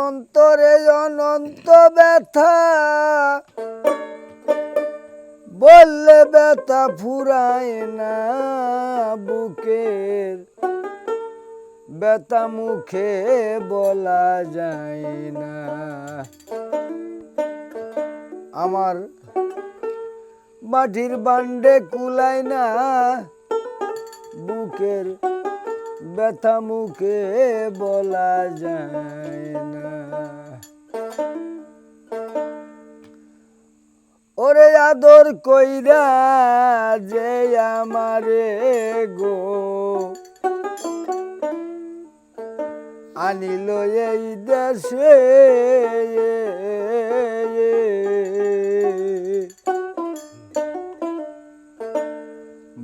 অন্তরে অনন্ত ব্যথা, বললে ব্যথা ফুরায় না বুকের, ব্যথা মুখে বলা যায় না। আমার মাটির বান্ডে কুলায় না বুকের, ব্যথা মুখে বলা যায় না। ওরে আদর কইরা যে আমারে গো আনিল এই দেশে,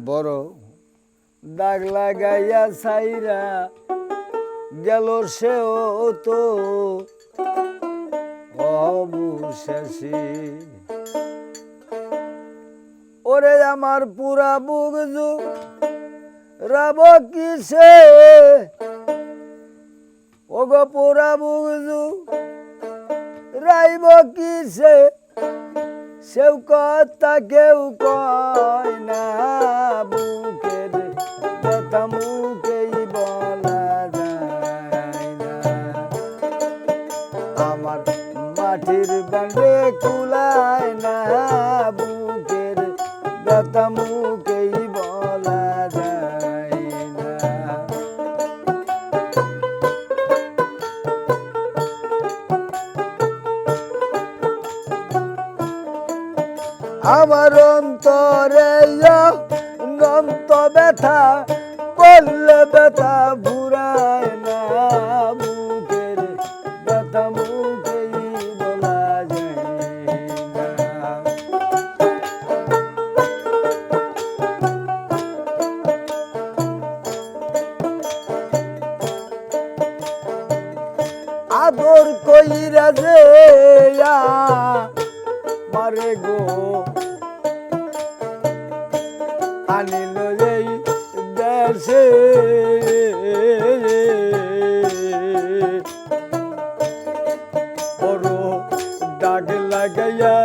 বড় দাগ লাগাইয়া ছাইরা গেল সেও তো অবশেষে। ওরে আমার পুরা বুকজু রাব কিসে, ওগো পুরা বুকজু রাইব কিসে, সেও কথা কেউ কয় না বুকের ব্যথা মুখেই বলা যায় না। আমার মাটির বান্ডে কুলায় না বুকের, ব্যথা মুখেই বলা যায় না। আমার অন্তরে অনন্ত ব্যথা, বললে ব্যথা ফুরায় না বুকের, ব্যথা মুখেই বলা যায় না। আদর কইরা যে মারে গো আনিল এই দেশে, বড় ডাক লাগাইয়া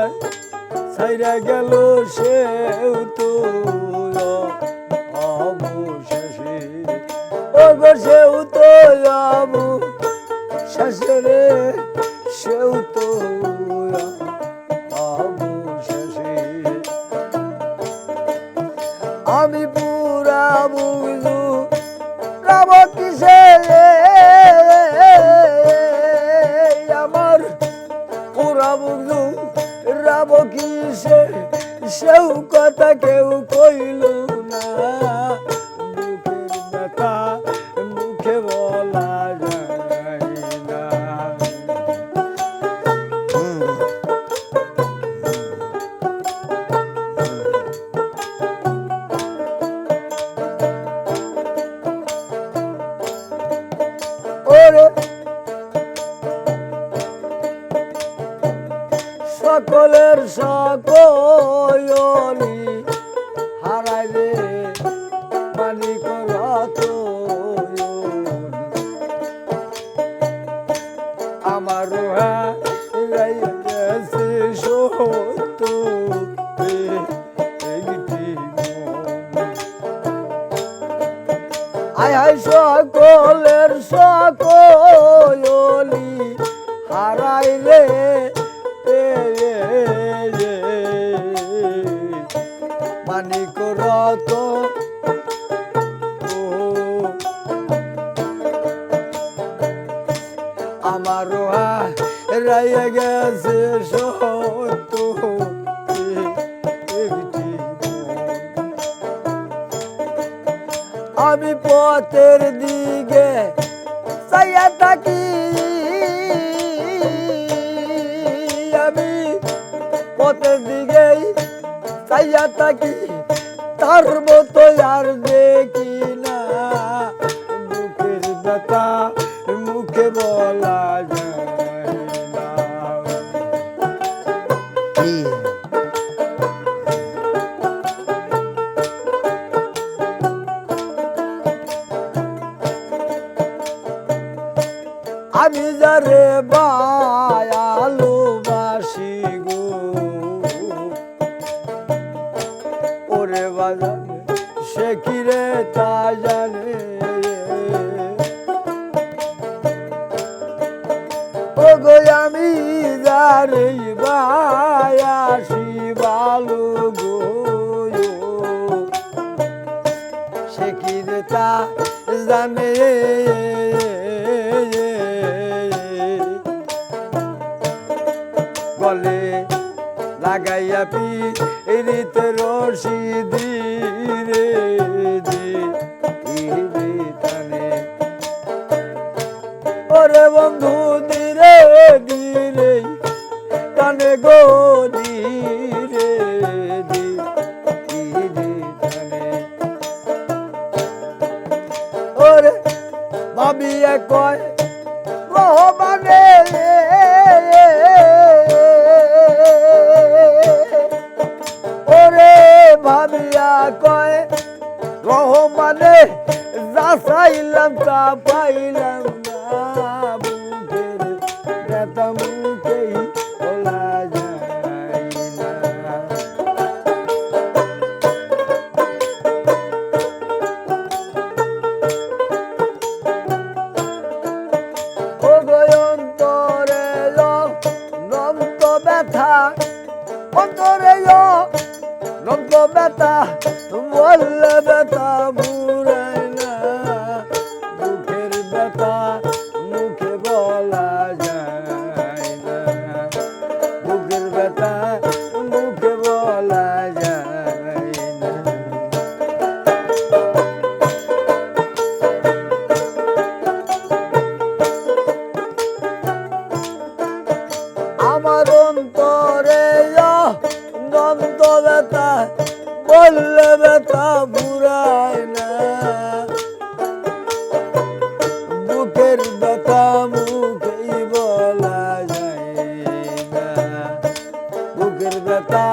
ছাইরা গেল সেও তো অবশেষে। ও গো সেও তো অবশেষে রে, সেও তো অবশেষে। আমি পুরা বুঝু রাব কিসে, আমার পুরা বুঝু রাব কিসে, সেও কথা কেউ কইল না বুকের ব্যথা মুখে বলা যায় না। সকলের সকলি হারাই রে মানিক রতন, আমার হারাইয়াছে সত্য একটি মন। আয় হায় সকলের সকলি হারাই রে মানিক রতন, আমার হারাইয়া গেছে সত্য একটি মন। আমি পথের দিকে চাইয়া থাকি, আমি পথের দিকেই চাইয়া থাকি, তার মতো আর দেখি না বুকের ব্যথা মুখে বলা যায় না। আমি যারে ভালোবাসি গো ওরে বাজান সে কি রে তা জানে ও গো আমি যারে ভালোবাসি ভালো গো সে কি রে তা জানে গলে লাগাইয়া পিরিতে রশি ধীরে ধীরে টানে ওরে বন্ধু ধীরে ধীরে টানে গো ধীরে ধীরে টানে ওরে ভাবিয়া কয় রহমানে ওরে ভাবিয়া কয় রহমানে যা চাইলাম তা পাইলাম না বুকের ব্যথা মুখেই বলা যায় না ও গো অন্তরে নন্ত ব্যথা অন্তরে নন্ত ব্যথা বললে ব্যথা বুড়ায় না মুখের ব্যথা মুখে বলা যায় না মুখের ব্যথা মুখে বলা যায় না আমার অন্তরে নন্ত ব্যথা বললে ব্যথা বুড়ায় না বুকের ব্যথা মুখেই বলা যায় না বুকের ব্যথা